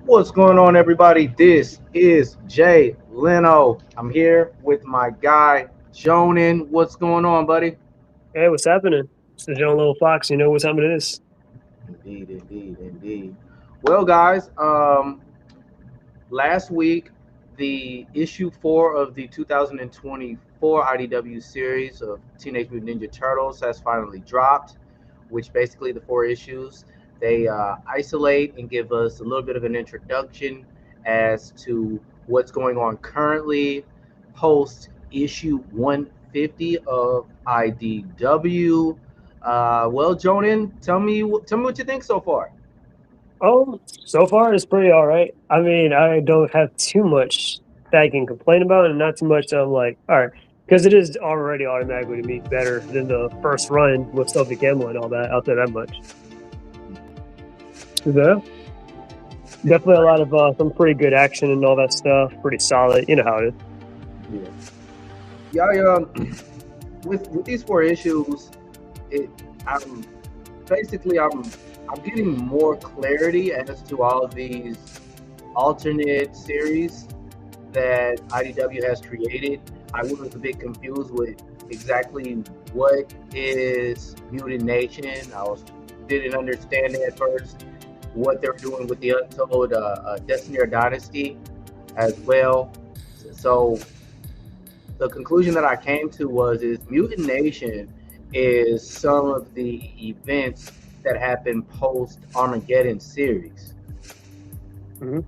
What's going on, everybody? This is Jay Leno. I'm here with my guy, Jonan. What's going on, buddy? Hey, what's happening? It's the John Little Fox. You know what time it is? Indeed. Well, guys, last week, the issue 4 of the 2024 IDW series of Teenage Mutant Ninja Turtles has finally dropped, which basically the 4 issues, they isolate and give us a little bit of an introduction as to what's going on currently post issue 150 of IDW. Well, Jonan, tell me what you think so far. So far it's pretty all right. I mean, I don't have too much that I can complain about, and not too much that I'm like, all right, because it is already automatically to me better than the first run with Sophie Campbell and all that. I'll say that much. Yeah, definitely a lot of some pretty good action and all that stuff. Pretty solid. You know how it is. With these 4 issues, it I'm I'm getting more clarity as to all of these alternate series that IDW has created. I was a bit confused with exactly what is Mutant Nation. Didn't understand it at first what they were doing with the Untold Destiny or Dynasty as well. So the conclusion that I came to is Mutant Nation is some of the events that happened post Armageddon series. Mm-hmm.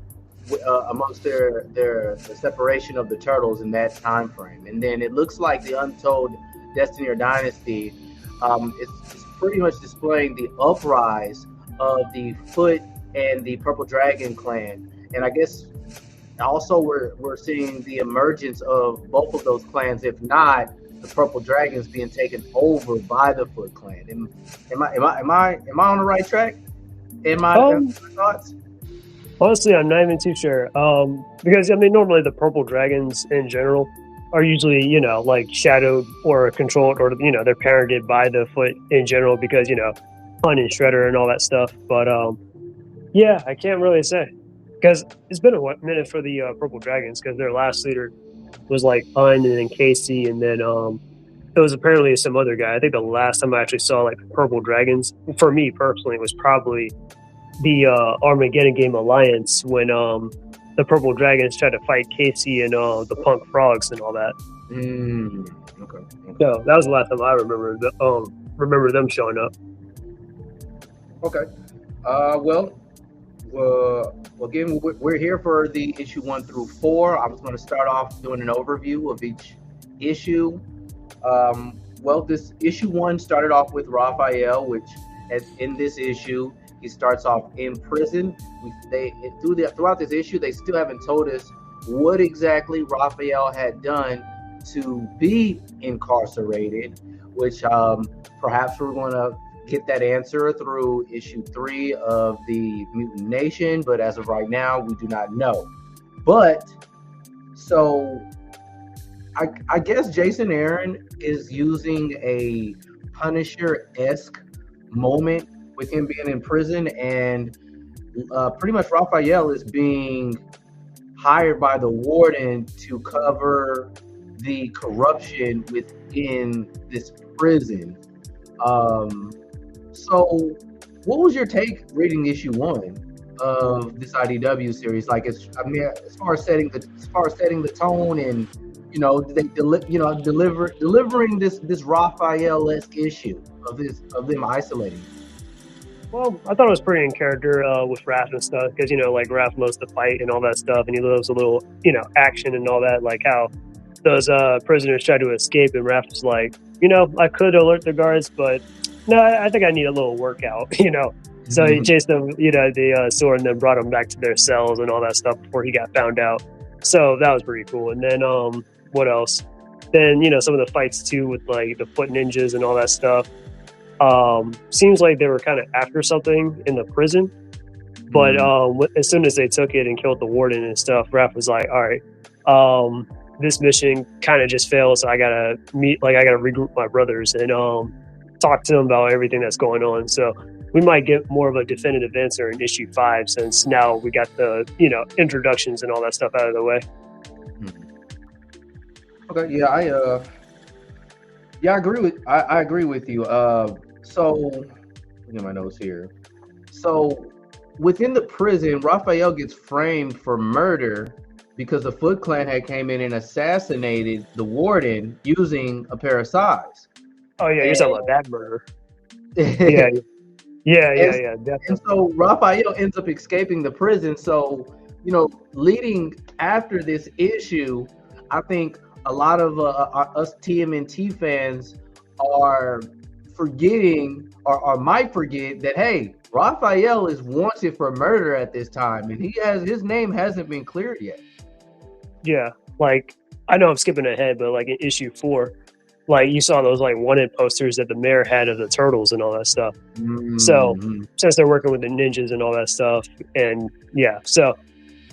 Amongst the separation of the turtles in that time frame, and then it looks like the Untold Destiny or Dynasty is pretty much displaying the uprise of the Foot and the Purple Dragon clan, and I guess also we're seeing the emergence of both of those clans, if not the Purple Dragons being taken over by the Foot clan. Am I on the right track? Am my thoughts? Honestly, I'm not even too sure. Because I mean, normally the Purple Dragons in general are usually, like shadowed or controlled, or they're parented by the Foot in general because Hun and Shredder and all that stuff. But yeah, I can't really say because it's been a minute for the Purple Dragons because their last leader was like Hun and then Casey, and then it was apparently some other guy. I think the last time I actually saw like Purple Dragons for me personally was probably the Armageddon game Alliance when the Purple Dragons tried to fight Casey and the Punk Frogs and all that. Okay. So that was the last time I remember them showing up. Okay. Again, we're here for the issue 1 through 4. I'm just going to start off doing an overview of each issue. This issue 1 started off with Raphael, which in this issue, he starts off in prison. Throughout this issue, they still haven't told us what exactly Raphael had done to be incarcerated, which perhaps we're going to get that answer through issue 3 of the Mutant Nation, but as of right now, we do not know. But so I guess Jason Aaron is using a Punisher-esque moment with him being in prison, and pretty much Raphael is being hired by the warden to cover the corruption within this prison. So what was your take reading issue 1 of this IDW series? Like, as far as setting the tone, and delivering this Raphael-esque issue of them isolating. Well, I thought it was pretty in character with Raph and stuff because like Raph loves to fight and all that stuff, and he loves a little action and all that. Like how those prisoners try to escape, and Raph was like, I could alert the guards, but no, I think I need a little workout, So he chased them, the sword, and then brought them back to their cells and all that stuff before he got found out. So that was pretty cool. And then what else? Then some of the fights too with like the Foot Ninjas and all that stuff. Seems like they were kind of after something in the prison, but as soon as they took it and killed the warden and stuff, Raph was like, all right, this mission kind of just failed, so I gotta regroup my brothers and talk to them about everything that's going on. So we might get more of a definitive answer in issue 5, since now we got the introductions and all that stuff out of the way. Okay, yeah, I agree with you. So look at my notes here. So within the prison, Raphael gets framed for murder because the Foot Clan had came in and assassinated the warden using a pair of sais. Oh yeah, you're talking about that murder. Yeah, definitely. And so Raphael ends up escaping the prison. So, leading after this issue, I think a lot of us TMNT fans are forgetting or might forget that, hey, Raphael is wanted for murder at this time, and his name hasn't been cleared yet. Yeah, like I know I'm skipping ahead, but like in issue 4, like you saw those like wanted posters that the mayor had of the turtles and all that stuff. So since they're working with the ninjas and all that stuff, and so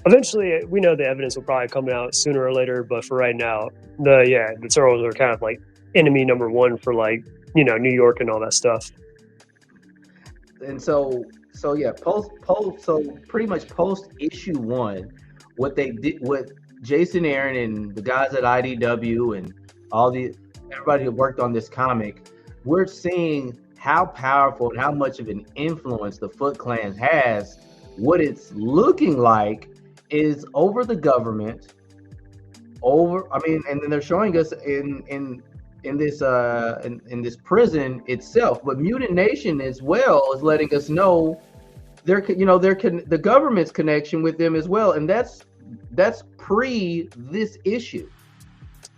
eventually we know the evidence will probably come out sooner or later, but for right now, the turtles are kind of like enemy number 1 for like New York and all that stuff. And so pretty much post issue 1, what Jason Aaron and the guys at IDW and everybody who worked on this comic, we're seeing how powerful and how much of an influence the Foot Clan has. What it's looking like is over the government, and then they're showing us in this prison itself, but Mutant Nation as well is letting us know the government's connection with them as well, and that's pre this issue.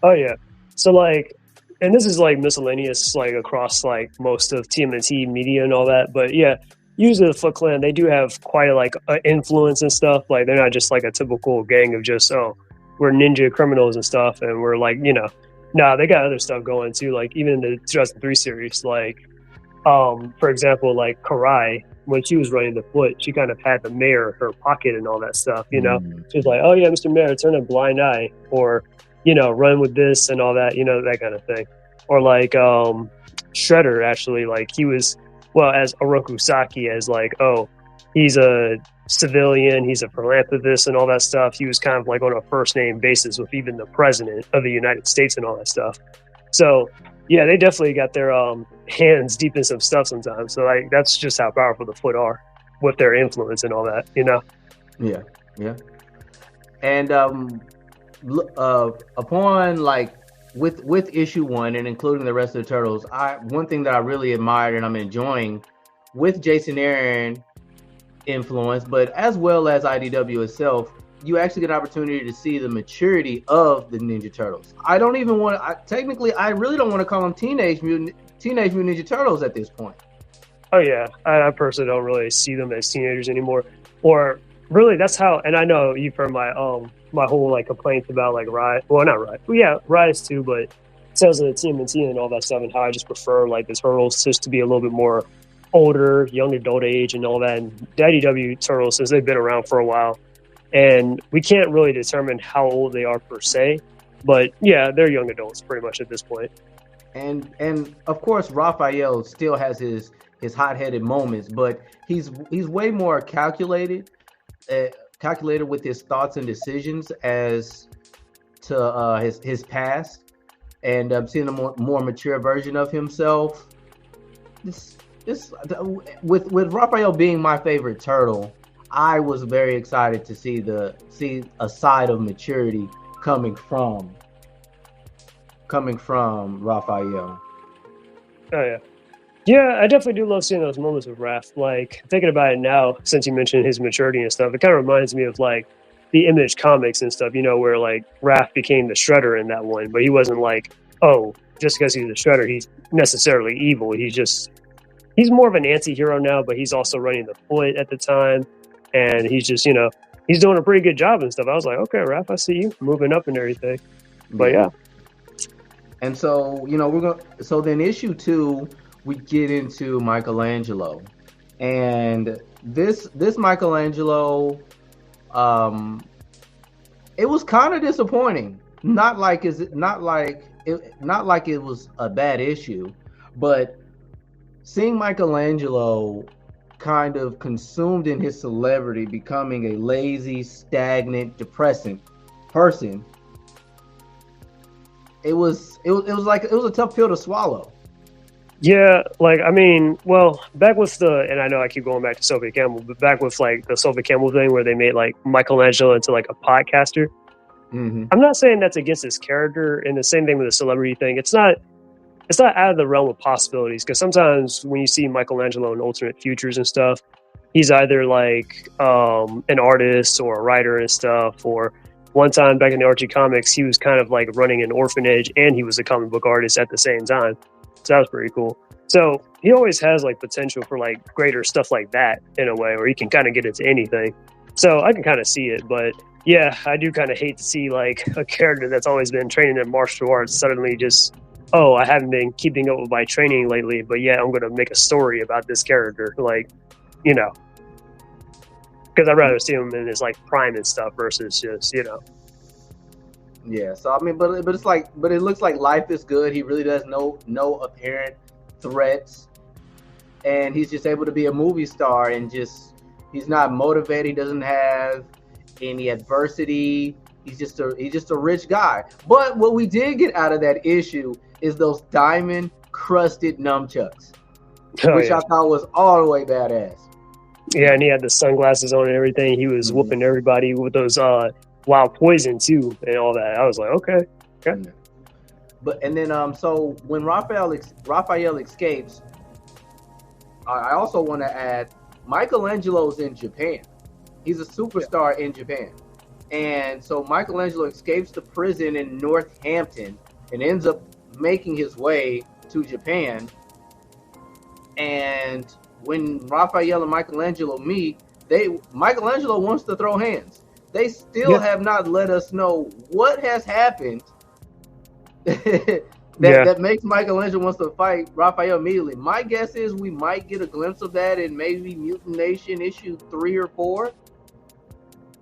Oh yeah, so like, and this is like miscellaneous, like across like most of TMNT media and all that, but yeah, usually the Foot Clan, they do have quite a influence and stuff. Like they're not just like a typical gang of just we're ninja criminals and stuff, and we're like they got other stuff going too. Like even in the 2003 series, like for example, like Karai, when she was running the Foot, she kind of had the mayor in her pocket and all that stuff. She was like, "Oh yeah, Mr. Mayor, turn a blind eye," or run with this and all that, that kind of thing. Or like Shredder, actually, like he was, well, as Oroku Saki, as like, he's a civilian, he's a philanthropist and all that stuff. He was kind of like on a first name basis with even the president of the United States and all that stuff. So yeah, they definitely got their hands deep in some stuff sometimes. So like that's just how powerful the Foot are with their influence and all that, Yeah. And upon like with issue 1 and including the rest of the turtles, one thing that I really admired and I'm enjoying with Jason Aaron influence, but as well as IDW itself, you actually get an opportunity to see the maturity of the Ninja Turtles. I really don't want to call them Teenage Mutant Ninja Turtles at this point. Oh yeah, I personally don't really see them as teenagers anymore, or really that's how. And I know you've heard my my whole like complaints about like Rise. Well, not Rise. Well, yeah, Rise too, but Tales of the TMNT and all that stuff, and how I just prefer like the Turtles just to be a little bit more older, young adult age and all that. And the IDW Turtles, since they've been around for a while, and we can't really determine how old they are per se, but yeah, they're young adults pretty much at this point. And of course, Raphael still has his hot-headed moments, but he's way more calculated with his thoughts and decisions as to his past, and seeing a more mature version of himself. With Raphael being my favorite turtle, I was very excited to see a side of maturity coming from Raphael. Oh yeah. Yeah, I definitely do love seeing those moments with Raph. Like, thinking about it now, since you mentioned his maturity and stuff, it kind of reminds me of like the Image comics and stuff, where like Raph became the Shredder in that one, but he wasn't like, just because he's a Shredder, he's necessarily evil. He's more of an anti-hero now, but he's also running the Foot at the time, and he's just, he's doing a pretty good job and stuff. I was like, okay, Raph, I see you moving up and everything. But yeah. And so, so then issue 2, we get into Michelangelo, and this Michelangelo, it was kind of disappointing. Not like it was a bad issue, but seeing Michelangelo kind of consumed in his celebrity, becoming a lazy, stagnant, depressing person, it was a tough pill to swallow. Yeah, like I mean, well, back with and I know I keep going back to Sophie Campbell, but back with like the Sophie Campbell thing where they made like Michelangelo into like a podcaster. Mm-hmm. I'm not saying that's against his character, and the same thing with the celebrity thing. It's not out of the realm of possibilities, because sometimes when you see Michelangelo in alternate futures and stuff, he's either like an artist or a writer and stuff. Or one time back in the Archie comics, he was kind of like running an orphanage and he was a comic book artist at the same time. So that was pretty cool. So he always has like potential for like greater stuff like that in a way, where he can kind of get into anything. So I can kind of see it, but yeah, I do kind of hate to see like a character that's always been training in martial arts suddenly just, oh, I haven't been keeping up with my training lately, but yeah, I'm going to make a story about this character. Like, you know, because I'd rather see him in his like prime and stuff versus just, you know. Yeah. So I mean, but it's like, but it looks like life is good. He really does no apparent threats, and he's just able to be a movie star, and just he's not motivated. He doesn't have any adversity. He's just a rich guy. But what we did get out of that issue is those diamond crusted nunchucks, which I thought was all the way badass. Yeah, and he had the sunglasses on and everything. He was whooping everybody with those wild poison too and all that. I was like, okay. But and then so when Raphael escapes, I also want to add Michelangelo's in Japan. He's a superstar in Japan. And so Michelangelo escapes the prison in Northampton and ends up making his way to Japan. And when Raphael and Michelangelo meet, Michelangelo wants to throw hands. They still have not let us know what has happened that makes Michelangelo wants to fight Raphael immediately. My guess is we might get a glimpse of that in maybe Mutant Nation issue 3 or 4.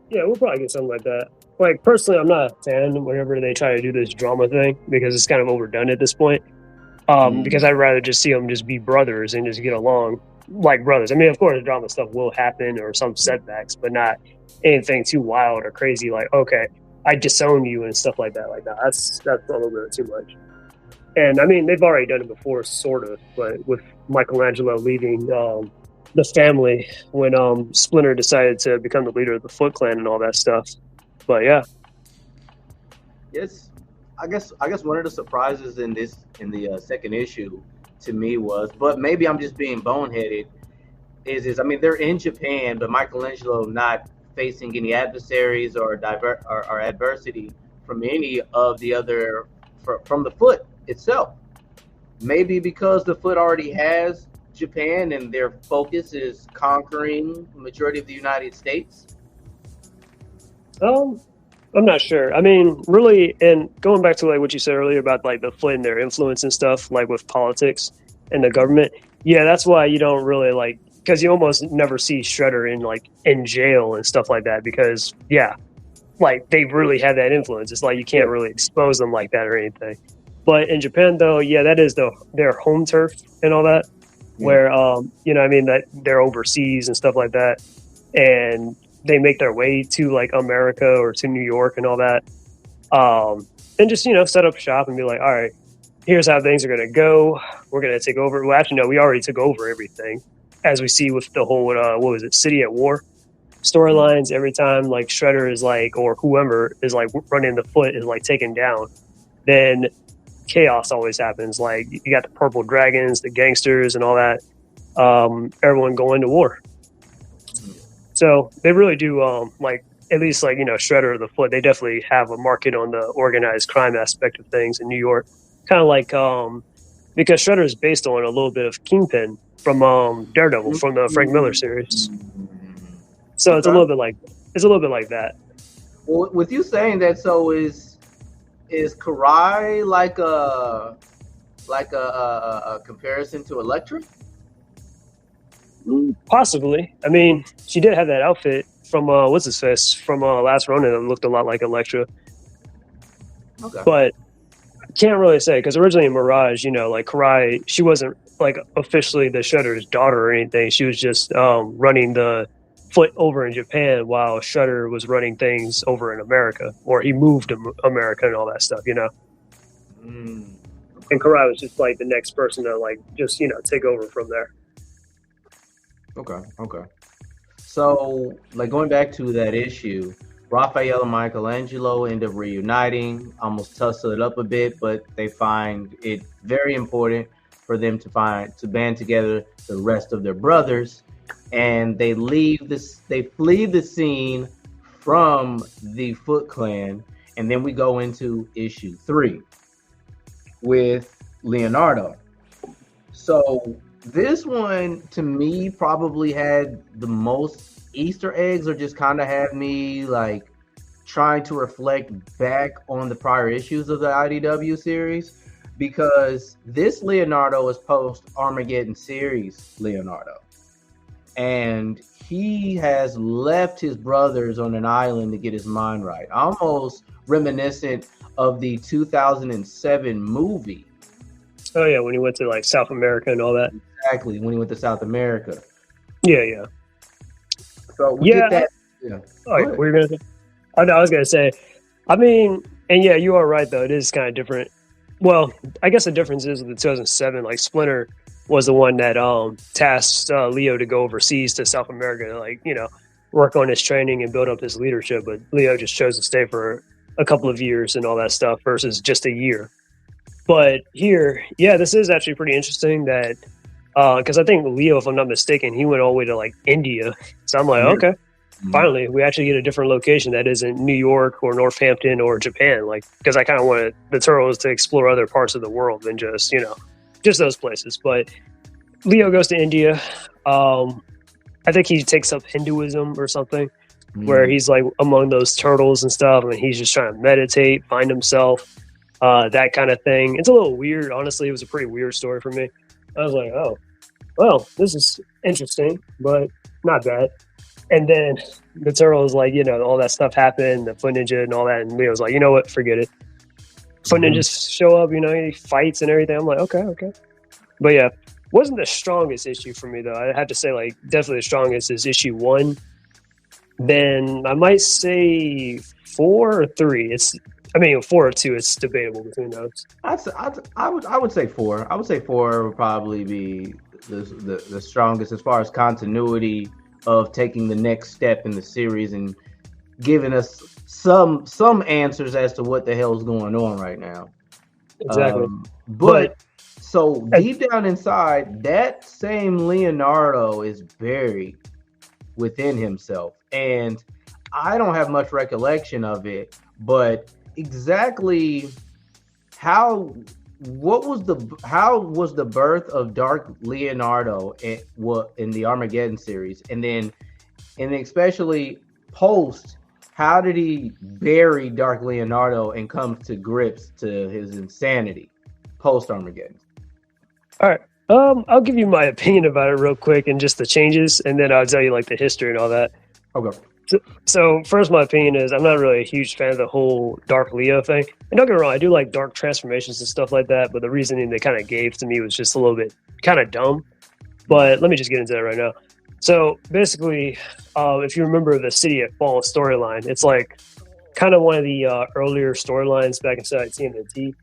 Yeah, we'll probably get something like that. Like, personally, I'm not a fan whenever they try to do this drama thing, because it's kind of overdone at this point. Because I'd rather just see them just be brothers and just get along like brothers. I mean, of course, drama stuff will happen or some setbacks, but not anything too wild or crazy. Like, okay, I disown you and stuff like that. Like that. That's a little bit too much. And I mean, they've already done it before, sort of, but with Michelangelo leaving the family when Splinter decided to become the leader of the Foot Clan and all that stuff. But yeah. Yes. I guess one of the surprises in the second issue to me was, but maybe I'm just being boneheaded, is I mean, they're in Japan, but Michelangelo not facing any adversaries or adversity from any of the other from the Foot itself. Maybe because the Foot already has Japan and their focus is conquering the majority of the United States. I'm not sure. I mean, really, and going back to like what you said earlier about like the Foot and their influence and stuff, like with politics and the government. Yeah, that's why you don't really like, because you almost never see Shredder in jail and stuff like that, because like they really have that influence. It's like you can't really expose them like that or anything. But in Japan, though, that is their home turf and all that, where you know, I mean, that they're overseas and stuff like that, and they make their way to like America or to New York and all that, and just, you know, set up shop and be like, all right, here's how things are going to go. We're going to take over. Well, actually, no, we already took over everything, as we see with the whole what was it, City at War storylines. Every time like Shredder is like, or whoever is like running the Foot is like taken down, then chaos always happens. Like you got the purple dragons, the gangsters, and all that. Everyone going to war. So they really do, like, at least like, you know, Shredder or the Foot, they definitely have a market on the organized crime aspect of things in New York. Kind of like, because Shredder is based on a little bit of Kingpin from Daredevil, from the Frank Miller series. So it's a little bit like that. Well, with you saying that, so is Karai like a comparison to Elektra? Possibly. I mean, she did have that outfit from what's his face from Last Ronin that looked a lot like Elektra. Okay. But I can't really say, because originally in Mirage, you know, like Karai, she wasn't like officially the Shredder's daughter or anything. She was just running the Foot over in Japan while Shredder was running things over in America, or he moved to America and all that stuff, you know. Mm. And Karai was just like the next person to like just take over from there. Okay. So, like going back to that issue, Raphael and Michelangelo end up reuniting, almost tussle it up a bit, but they find it very important for them to band together the rest of their brothers, and they flee the scene from the Foot Clan, and then we go into issue 3 with Leonardo. So this one to me probably had the most Easter eggs, or just kind of had me like trying to reflect back on the prior issues of the IDW series, because this Leonardo is post Armageddon series Leonardo, and he has left his brothers on an island to get his mind right, almost reminiscent of the 2007 movie. Oh yeah, when he went to like South America and all that. Exactly, when he went to South America. Yeah. So we get that. Yeah. Oh, yeah. What were you gonna say? Oh no, I was gonna say. I mean, and yeah, you are right though. It is kind of different. Well, I guess the difference is with the 2007, like Splinter was the one that tasked Leo to go overseas to South America to like work on his training and build up his leadership. But Leo just chose to stay for a couple of years and all that stuff versus just a year. But here, yeah, this is actually pretty interesting that because I think Leo, if I'm not mistaken, he went all the way to like India. So I'm like, okay, finally, we actually get a different location that isn't New York or Northampton or Japan. Like, because I kind of wanted the Turtles to explore other parts of the world than just those places. But Leo goes to India. I think he takes up Hinduism or something, where he's like among those turtles and stuff, and he's just trying to meditate, find himself. That kind of thing. It's a little weird. Honestly, it was a pretty weird story for me. I was like, oh, well, this is interesting, but not bad. And then the Turtles, like, all that stuff happened, the Foot Ninja and all that. And Leo's like, you know what? Forget it. Foot Ninjas show up, he fights and everything. I'm like, okay. But yeah, wasn't the strongest issue for me, though. I have to say, like, definitely the strongest is issue 1. Then I might say 4 or 3. 4 or 2. It's debatable between those. I would say 4. I would say 4 would probably be the strongest as far as continuity of taking the next step in the series and giving us some answers as to what the hell is going on right now. Exactly. But so deep down inside, that same Leonardo is buried within himself, and I don't have much recollection of it, but exactly how was the birth of Dark Leonardo in the Armageddon series, and then especially post, how did he bury Dark Leonardo and come to grips to his insanity post Armageddon? All right, I'll give you my opinion about it real quick and just the changes, and then I'll tell you like the history and all that. Okay. So first, my opinion is I'm not really a huge fan of the whole Dark Leo thing. And don't get me wrong, I do like dark transformations and stuff like that, but the reasoning they kind of gave to me was just a little bit kind of dumb. But let me just get into that right now. So basically, if you remember the City at Fall storyline, it's like kind of one of the earlier storylines back inside TMNT.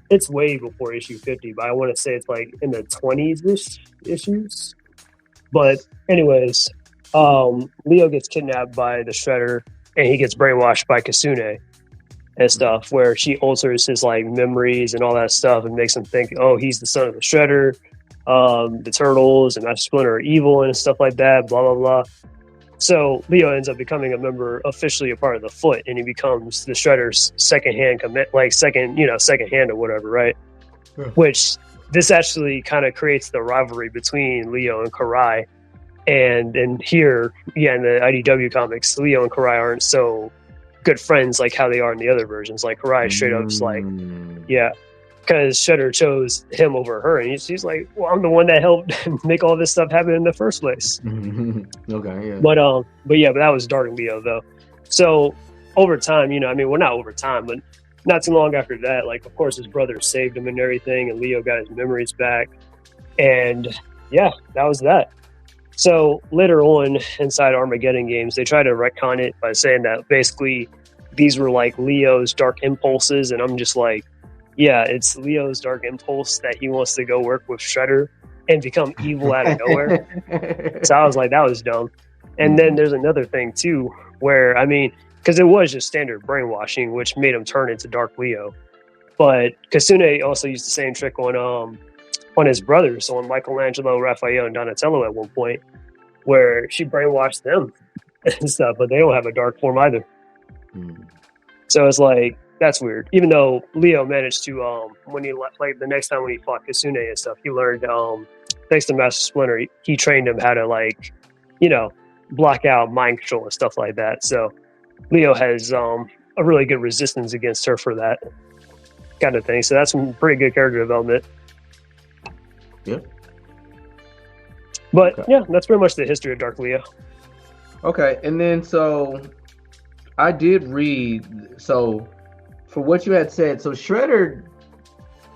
It's way before issue 50, but I want to say it's like in the 20s issues. But anyways, Leo gets kidnapped by the Shredder, and he gets brainwashed by Kasune and stuff, where she alters his like memories and all that stuff and makes him think, oh, he's the son of the Shredder, the Turtles and Master Splinter are evil and stuff like that, blah blah blah. So Leo ends up becoming officially a part of the Foot, and he becomes the Shredder's second hand or whatever, right? Yeah. Which this actually kind of creates the rivalry between Leo and Karai. And here, in the IDW comics, Leo and Karai aren't so good friends like how they are in the other versions. Like Karai straight up's like, because Shredder chose him over her, and she's like, well, I'm the one that helped make all this stuff happen in the first place. Okay, yeah. But that was Dark Leo though. So over time, not over time, but not too long after that, like of course his brother saved him and everything, and Leo got his memories back. And yeah, that was that. So later on inside Armageddon games, they try to retcon it by saying that basically these were like Leo's dark impulses. And I'm just like, yeah, it's Leo's dark impulse that he wants to go work with Shredder and become evil out of nowhere. So I was like, that was dumb. And then there's another thing too, where, I mean, because it was just standard brainwashing, which made him turn into Dark Leo. But Kasune also used the same trick on his brothers, on Michelangelo, Raphael, and Donatello at one point, where she brainwashed them and stuff, but they don't have a dark form either. So it's like, that's weird. Even though Leo managed to, when he like the next time when he fought Kasune and stuff, he learned, thanks to Master Splinter, he trained him how to, like, you know, block out mind control and stuff like that. So Leo has a really good resistance against her for that kind of thing. So that's some pretty good character development. Yep. But yeah, that's pretty much the history of Dark Leo. Okay, and then so I did read, so for what you had said, so Shredder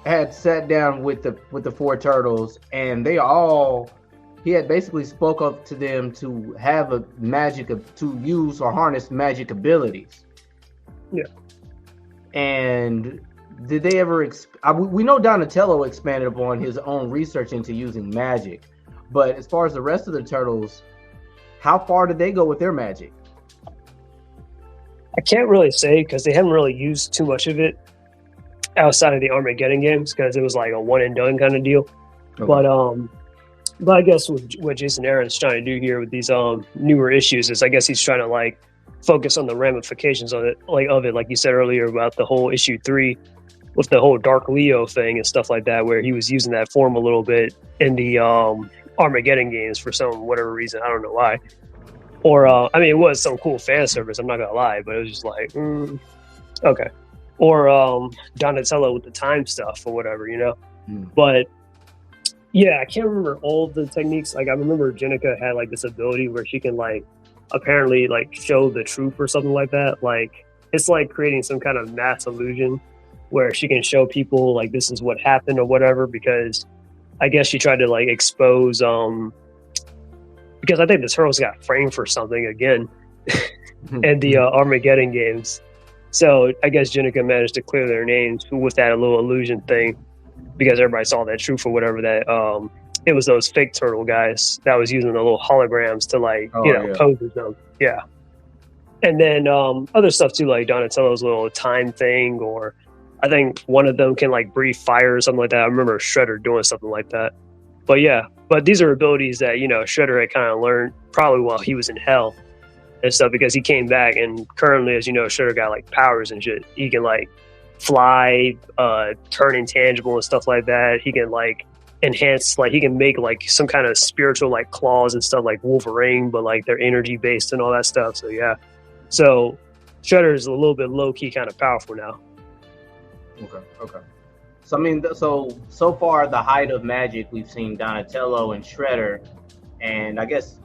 had sat down with the four turtles, and he had basically spoke up to them to have a to use or harness magic abilities. Yeah. And did they ever? We know Donatello expanded upon his own research into using magic, but as far as the rest of the turtles, how far did they go with their magic? I can't really say because they haven't really used too much of it outside of the Armageddon games because it was like a one and done kind of deal. Okay. But I guess what Jason Aaron's trying to do here with these newer issues is I guess he's trying to like focus on the ramifications of it, like you said earlier about the whole issue 3 with the whole Dark Leo thing and stuff like that, where he was using that form a little bit in the Armageddon games for whatever reason. I don't know why. Or, I mean, it was some cool fan service, I'm not going to lie, but it was just like, okay. Or Donatello with the time stuff or whatever, you know? But, yeah, I can't remember all the techniques. Like, I remember Jenica had, like, this ability where she can, like, apparently, like, show the truth or something like that. Like, it's like creating some kind of mass illusion where she can show people, like, this is what happened or whatever, because I guess she tried to, like, expose, because I think the Turtles got framed for something again in the Armageddon games. So I guess Jenica managed to clear their names with that little illusion thing because everybody saw that truth or whatever, that it was those fake turtle guys that was using the little holograms to like, pose as them. Yeah. And then other stuff too, like Donatello's little time thing, or I think one of them can like breathe fire or something like that. I remember Shredder doing something like that. But yeah, these are abilities that, Shredder had kind of learned probably while he was in hell and stuff, because he came back and currently, as you know, Shredder got like powers and shit. He can like fly, turn intangible and stuff like that. He can like enhance, like he can make like some kind of spiritual like claws and stuff like Wolverine, but like they're energy based and all that stuff. So yeah. So Shredder is a little bit low key kind of powerful now. Okay. So I mean, so far the height of magic we've seen Donatello and Shredder, and I guess,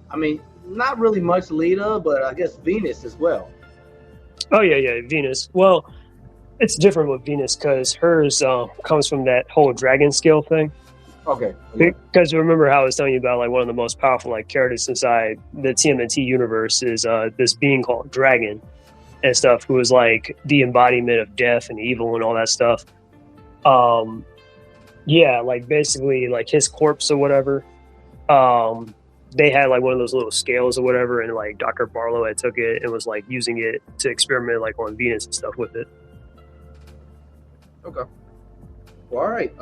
I mean, not really much Lita, but I guess Venus as well. Oh yeah, Venus. Well, it's different with Venus because hers comes from that whole dragon scale thing. Okay. Because remember how I was telling you about like one of the most powerful like characters inside the TMNT universe is this being called Dragon and stuff, who is like the embodiment of death and evil and all that stuff. Yeah, like basically like his corpse or whatever, they had like one of those little scales or whatever, and like Dr. Barlow had took it and was like using it to experiment like on Venus and stuff with it. Okay. Well, all right.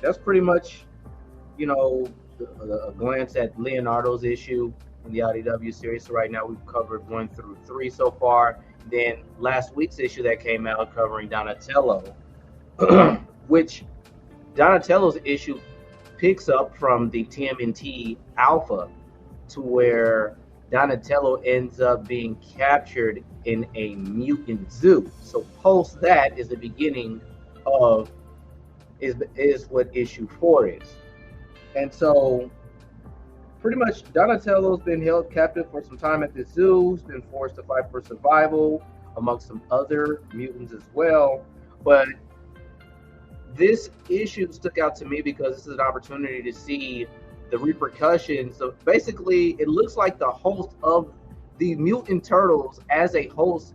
That's pretty much, a glance at Leonardo's issue in the IDW series. So right now we've covered 1 through 3 so far. Then last week's issue that came out covering Donatello, which Donatello's issue picks up from the TMNT Alpha, to where Donatello ends up being captured in a mutant zoo. So post that is the beginning of is what issue 4 is. And so pretty much Donatello's been held captive for some time at the zoo. He's been forced to fight for survival amongst some other mutants as well. But this issue stuck out to me because this is an opportunity to see the repercussions. So basically, it looks like the host of the Mutant Turtles, as a host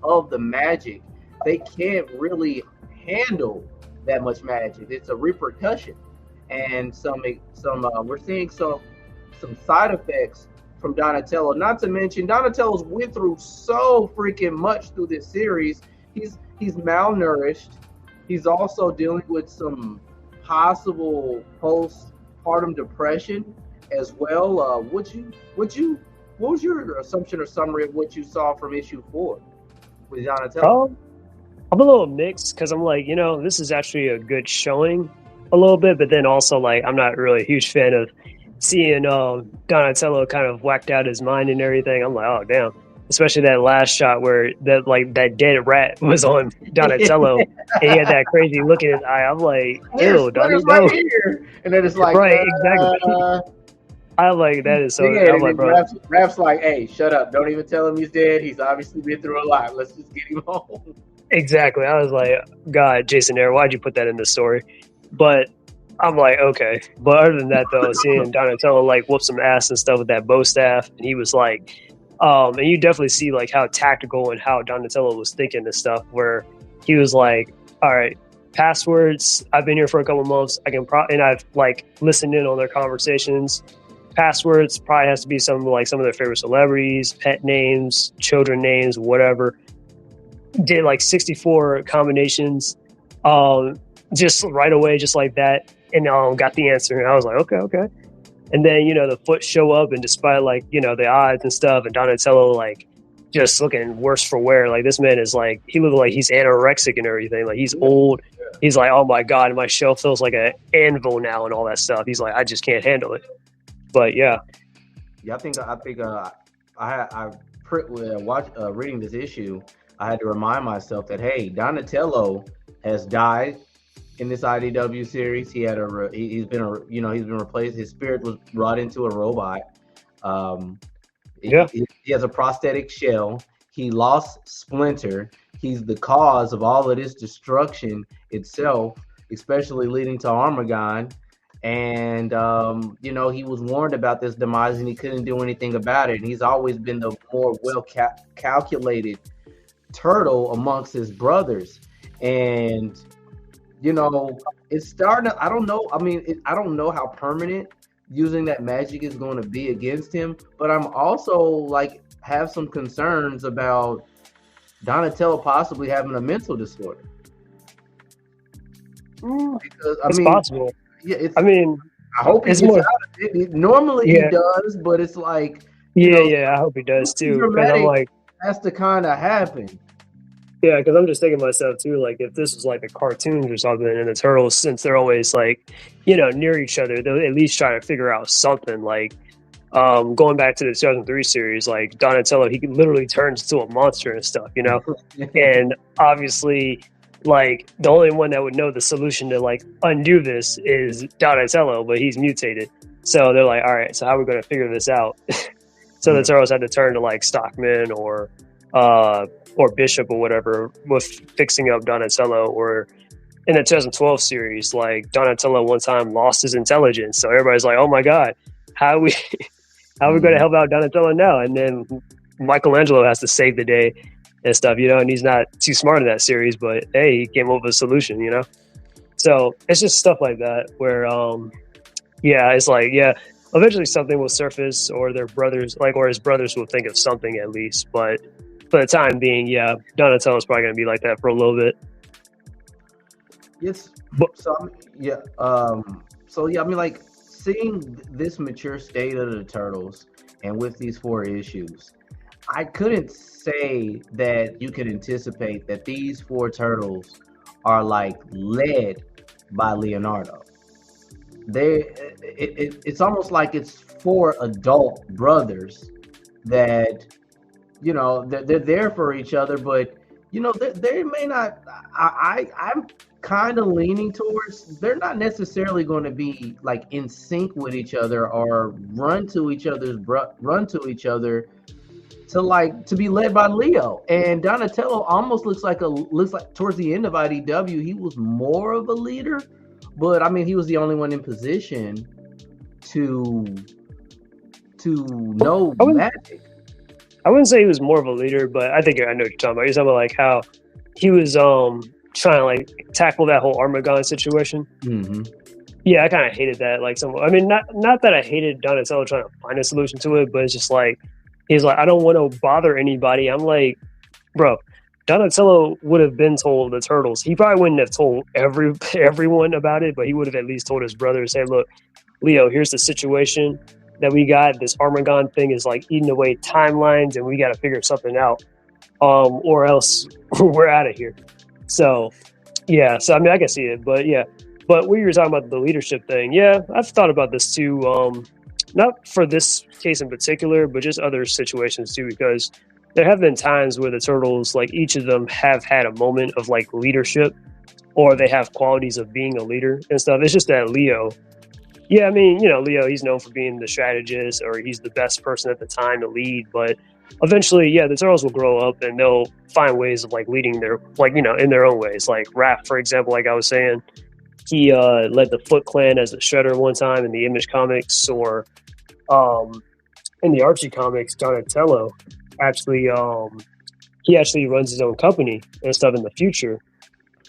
of the magic, they can't really handle that much magic. It's a repercussion, and we're seeing some side effects from Donatello. Not to mention, Donatello's went through so freaking much through this series. He's malnourished. He's also dealing with some possible postpartum depression as well. What was your assumption or summary of what you saw from issue 4 with Donatello? I'm a little mixed because I'm like, this is actually a good showing a little bit, but then also like I'm not really a huge fan of seeing Donatello kind of whacked out his mind and everything. I'm like, oh damn. Especially that last shot where that dead rat was on Donatello and he had that crazy look in his eye. I'm like, ew, Donnie, right here. And then it's like, right, exactly. I'm like, that is so. Yeah, I'm like, bro. Raph's like, hey, shut up. Don't even tell him he's dead. He's obviously been through a lot. Let's just get him home. Exactly. I was like, God, Jason Aaron, why'd you put that in the story? But I'm like, okay. But other than that, though, seeing Donatello like whoop some ass and stuff with that bow staff, and he was like, and you definitely see like how tactical and how Donatello was thinking and stuff, where he was like, all right, passwords. I've been here for a couple months. And I've like listened in on their conversations. Passwords probably has to be some of their favorite celebrities, pet names, children names, whatever. Did like 64 combinations, just right away, just like that, and got the answer. And I was like, okay. And then the Foot show up, and despite like the odds and stuff, and Donatello like just looking worse for wear. Like this man is like, he looked like he's anorexic and everything. Like he's old. He's like, oh my God, my shelf feels like an anvil now and all that stuff. He's like, I just can't handle it. But yeah, I think reading this issue, I had to remind myself that, hey, Donatello has died in this IDW series. He's been replaced. His spirit was brought into a robot. He has a prosthetic shell. He lost Splinter. He's the cause of all of this destruction itself, especially leading to Armagon. And he was warned about this demise, and he couldn't do anything about it. And he's always been the more calculated turtle amongst his brothers. And it's starting to, I don't know. I mean, I don't know how permanent using that magic is going to be against him, but I'm also like have some concerns about Donatello possibly having a mental disorder. Because it's possible. Yeah, I hope he gets out of it. Normally he does, but it's like I hope he does too. Because I'm like, has to kind of happen. Yeah, because I'm just thinking to myself too, like if this was like the cartoons or something, and the Turtles, since they're always like, near each other, they'll at least try to figure out something. Like going back to the 2003 series, like Donatello, he literally turns into a monster and stuff, and obviously, like the only one that would know the solution to like undo this is Donatello, but he's mutated. So they're like, all right, so how are we going to figure this out? So the Turtles had to turn to like Stockman or Bishop or whatever with fixing up Donatello. Or in the 2012 series, like Donatello one time lost his intelligence, so everybody's like, oh my God, how are we going to help out Donatello now? And then Michelangelo has to save the day and stuff, and he's not too smart in that series, but hey, he came up with a solution, so it's just stuff like that where it's like eventually something will surface, or their brothers or his brothers will think of something at least. But for the time being, Donatello's probably going to be like that for a little bit. Yes. Like seeing this mature state of the Turtles, and with these 4 issues, I couldn't say that you could anticipate that these 4 Turtles are like led by Leonardo. It's almost like it's 4 adult brothers that they're there for each other, but they may not. I'm kind of leaning towards they're not necessarily going to be like in sync with each other or run to each other to be led by Leo. And Donatello almost looks like towards the end of IDW, he was more of a leader, but I mean he was the only one in position to know magic. I wouldn't say he was more of a leader, but I think I know what you're talking about. You're talking about like how he was trying to like tackle that whole Armagon situation. Mm-hmm. Yeah, I kind of hated that. Like, I mean, not that I hated Donatello trying to find a solution to it, but it's just like he's like, I don't want to bother anybody. I'm like, bro, Donatello would have been told the turtles. He probably wouldn't have told everyone about it, but he would have at least told his brothers, hey, look, Leo, here's the situation that we got. This Armagon thing is like eating away timelines, and we got to figure something out, or else we're out of here. So, yeah. So I mean, I can see it, but yeah. But when you were talking about the leadership thing, yeah, I've thought about this too. Not for this case in particular, but just other situations too, because there have been times where the turtles, like each of them, have had a moment of like leadership, or they have qualities of being a leader and stuff. It's just that Leo. Yeah, I mean, Leo, he's known for being the strategist, or he's the best person at the time to lead. But eventually, yeah, the turtles will grow up and they'll find ways of like leading their, like, in their own ways. Like Raph, for example, like I was saying, he led the Foot Clan as the Shredder one time in the Image comics, or in the Archie comics, Donatello actually he actually runs his own company and stuff in the future.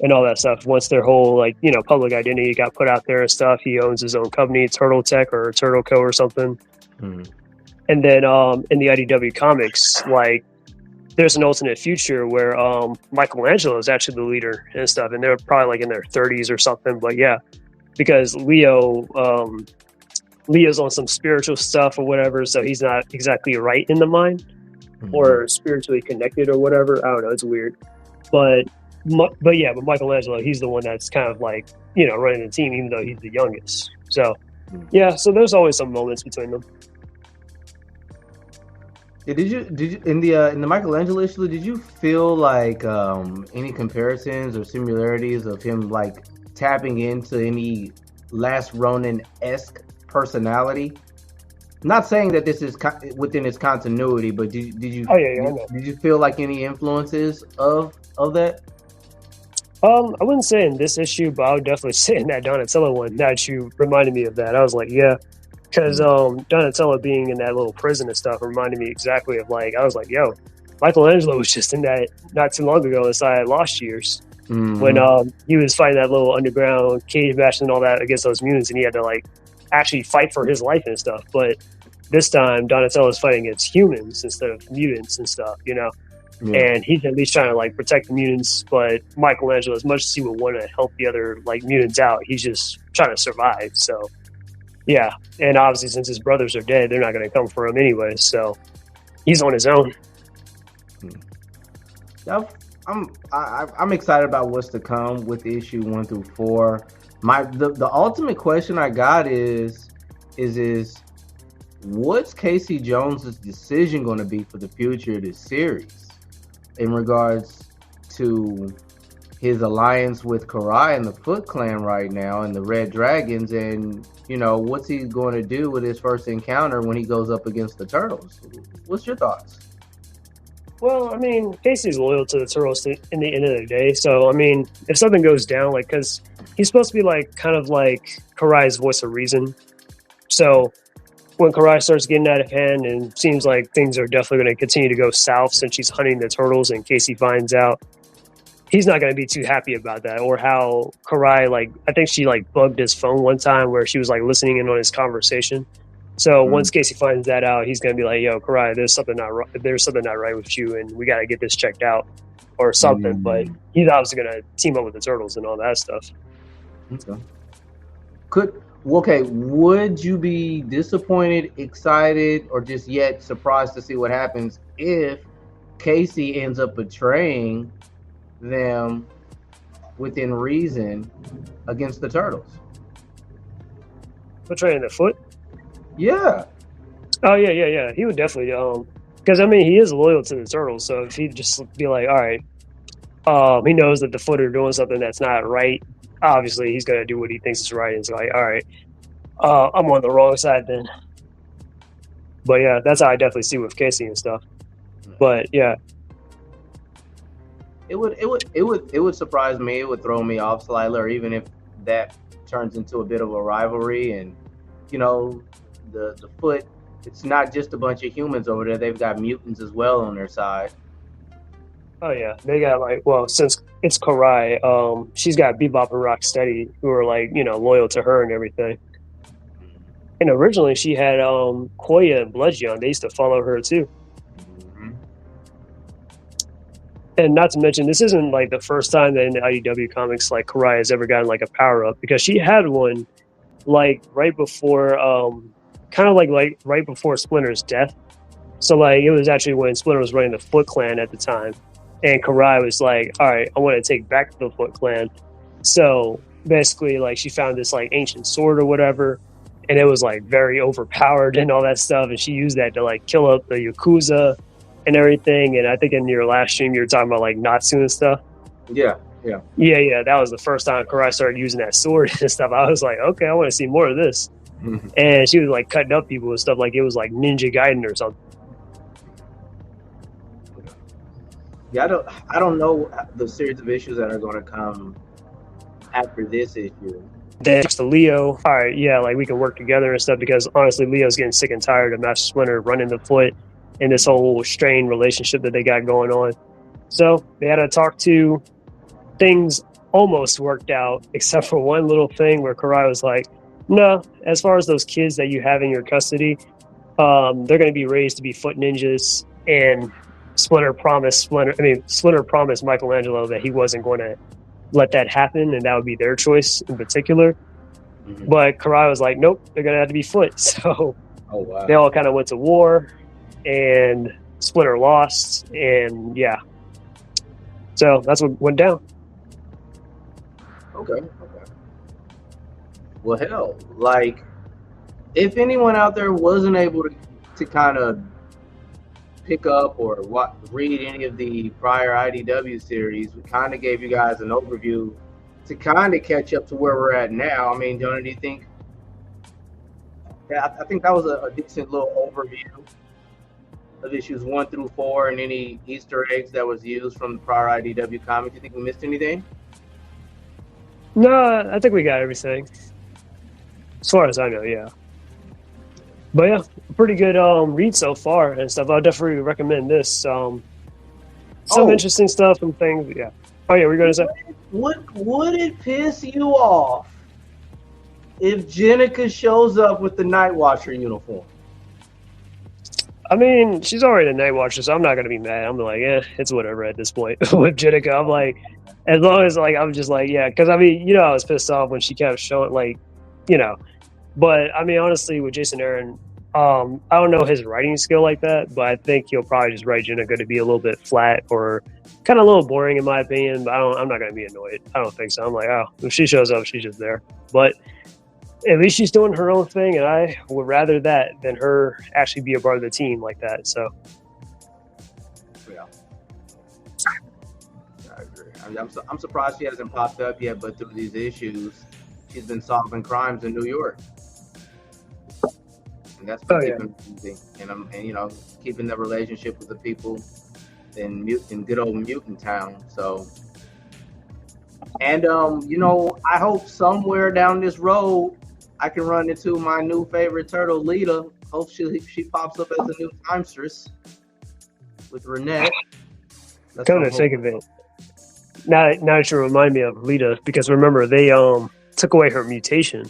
And all that stuff. Once their whole public identity got put out there and stuff, he owns his own company, Turtle Tech or Turtle Co. or something. Mm-hmm. And then in the IDW comics, like there's an alternate future where Michelangelo is actually the leader and stuff, and they're probably like in their 30s or something. But yeah, because Leo's on some spiritual stuff or whatever, so he's not exactly right in the mind, mm-hmm. or spiritually connected or whatever. I don't know. It's weird, but Michelangelo, he's the one that's kind of like, running the team, even though he's the youngest. So, yeah, so there's always some moments between them. Yeah, did you in the Michelangelo issue, did you feel like any comparisons or similarities of him like tapping into any Last Ronin-esque personality? Not saying that this is within its continuity, but did you? Oh yeah, did you feel like any influences of that? I wouldn't say in this issue, but I would definitely say in that Donatello one that you reminded me of that. I was like, yeah, because Donatello being in that little prison and stuff reminded me exactly of like, I was like, yo, Michelangelo was just in that not too long ago inside Lost Years, mm-hmm. when he was fighting that little underground cage match and all that against those mutants, and he had to like actually fight for his life and stuff. But this time Donatello is fighting against humans instead of mutants and stuff, Yeah. And he's at least trying to like protect the mutants, but Michelangelo, as much as he would want to help the other like mutants out, he's just trying to survive. So yeah, and obviously since his brothers are dead, they're not going to come for him anyway. So he's on his own. I'm excited about what's to come with issue 1 through 4. The ultimate question I got is what's Casey Jones's decision going to be for the future of this series in regards to his alliance with Karai and the Foot Clan right now and the Red Dragons, and what's he going to do with his first encounter when he goes up against the Turtles? What's your thoughts? Well, I mean, Casey's loyal to the Turtles in the end of the day, so I mean, if something goes down, like, because he's supposed to be like kind of like Karai's voice of reason, so when Karai starts getting out of hand and seems like things are definitely going to continue to go south since she's hunting the turtles and Casey finds out, he's not going to be too happy about that. Or how Karai, like, I think she like bugged his phone one time where she was like listening in on his conversation. So once Casey finds that out, he's going to be like, yo, Karai, there's something not right with you, and we got to get this checked out or something. But he's obviously going to team up with the turtles and all that stuff. Okay. Would you be disappointed, excited, or just yet surprised to see what happens if Casey ends up betraying them within reason against the Turtles? Betraying the Foot? Yeah. Oh, yeah. He would definitely, because, I mean, he is loyal to the Turtles, so if he'd just be like, all right, he knows that the Foot are doing something that's not right, obviously he's going to do what he thinks is right, and it's like, all right, I'm on the wrong side then. But yeah, that's how I definitely see with Casey and stuff. But yeah. It would surprise me. It would throw me off slightly, or even if that turns into a bit of a rivalry. And you know, the foot. It's not just a bunch of humans over there. They've got mutants as well on their side. Oh yeah, they got like, well, since it's Karai, she's got Bebop and Rocksteady who are like, loyal to her and everything. And originally she had Koya and Bludgeon. They used to follow her too. Mm-hmm. And not to mention, this isn't like the first time that in the IDW comics like Karai has ever gotten like a power up, because she had one like right before, kind of like right before Splinter's death. So like it was actually when Splinter was running the Foot Clan at the time, and Karai was like, "All right, I want to take back the Foot Clan." So basically, like she found this like ancient sword or whatever, and it was like very overpowered and all that stuff, and she used that to like kill up the Yakuza and everything. And I think in your last stream you were talking about like Natsu and stuff. Yeah. That was the first time Karai started using that sword and stuff. I was like, okay, I want to see more of this. Mm-hmm. And she was like cutting up people and stuff, like it was like Ninja Gaiden or something. Yeah, I don't know the series of issues that are going to come after this issue. Then to Leo, all right, yeah, like we can work together and stuff, because honestly, Leo's getting sick and tired of Master Splinter running the Foot and this whole strained relationship that they got going on. So they had to talk to. Things almost worked out, except for one little thing where Karai was like, no, as far as those kids that you have in your custody, they're going to be raised to be foot ninjas. And Splinter promised Michelangelo that he wasn't going to let that happen, and that would be their choice in particular. Mm-hmm. But Karai was like, nope, they're going to have to be foot. So They all kind of went to war, and Splinter lost, and yeah. So that's what went down. Okay. Well, hell, like, if anyone out there wasn't able to kind of pick up or read any of the prior IDW series, we kind of gave you guys an overview to kind of catch up to where we're at now. I mean, Jonah, do you think? Yeah, I think that was a decent little overview of issues 1 through 4 and any Easter eggs that was used from the prior IDW comics. Do you think we missed anything? No, I think we got everything. As far as I know, yeah. But yeah, pretty good read so far and stuff. I'll definitely recommend this. Some interesting stuff and things. Yeah. Oh yeah, we're gonna say. Would it piss you off if Jennika shows up with the Night Watcher uniform? I mean, she's already a Night Watcher, so I'm not gonna be mad. I'm like, it's whatever at this point with Jennika. I'm like, as long as like I'm just like, yeah, because I mean, I was pissed off when she kept showing like, but I mean, honestly, with Jason Aaron, I don't know his writing skill like that, but I think he'll probably just write Jennika to be a little bit flat or kind of a little boring in my opinion. But I'm not gonna be annoyed. I don't think so. I'm like, oh, if she shows up, she's just there. But at least she's doing her own thing, and I would rather that than her actually be a part of the team like that. So, yeah, I agree. I'm surprised she hasn't popped up yet, but through these issues, she's been solving crimes in New York, and that's been keeping easy. And keeping the relationship with the people in good old Mutant Town. So, and I hope somewhere down this road I can run into my new favorite turtle, Lita. Hope she pops up as a new timstress with Renette. Come to think of it, now that you remind me of Lita, because remember they took away her mutation.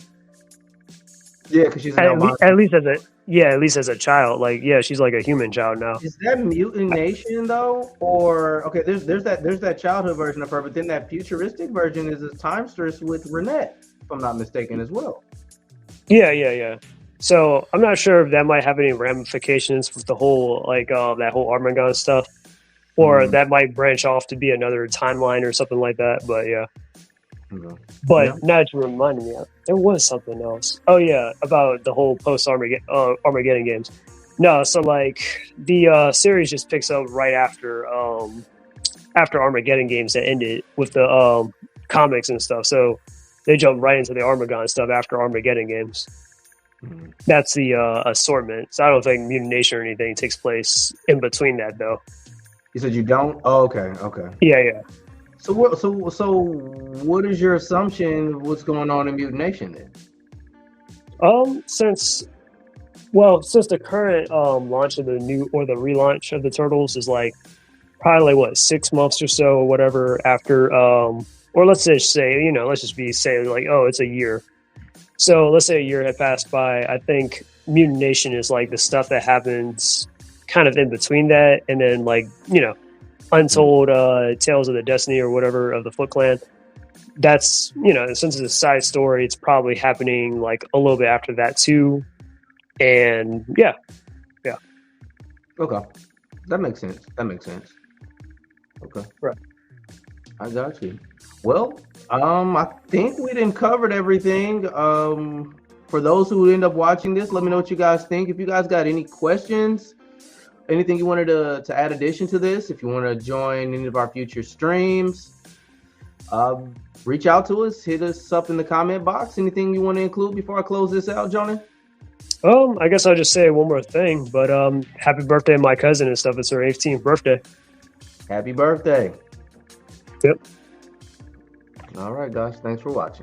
Yeah, because she's at least as a child. Like, yeah, she's like a human child now. Is that mutination though, or okay? There's that childhood version of her, but then that futuristic version is a timstress with Renette, if I'm not mistaken, as well. Yeah. So I'm not sure if that might have any ramifications with the whole that whole Armagon stuff, or that might branch off to be another timeline or something like that. But yeah. Mm-hmm. But now that you reminded me, there was something else. Oh yeah, about the whole Armageddon games. No, so like the series just picks up right after Armageddon games that ended with the comics and stuff. So they jump right into the Armagon stuff after Armageddon games. That's the assortment. So I don't think Mutant Nation or anything takes place in between that, though. You said you don't? Oh, okay, okay. Yeah. So what is your assumption of what's going on in Mutant Nation then? Since the current launch of the new or the relaunch of the Turtles is like probably what 6 months or so or whatever after or let's just say like, oh, it's a year. So let's say a year had passed by. I think Mutant Nation is like the stuff that happens kind of in between that, and then like Untold Tales of the Destiny or whatever of the Foot Clan. That's since it's a side story, it's probably happening like a little bit after that too. And yeah. Okay, that makes sense. Okay, Right. I got you. Well, I think we didn't covered everything. For those who end up watching this, let me know what you guys think. If you guys got any questions, anything you wanted to add addition to this, if you want to join any of our future streams, reach out to us, hit us up in the comment box. Anything you want to include before I close this out, Johnny? I guess I'll just say one more thing, but happy birthday to my cousin and stuff. It's her 18th birthday. Happy birthday. Yep. All right, guys. Thanks for watching.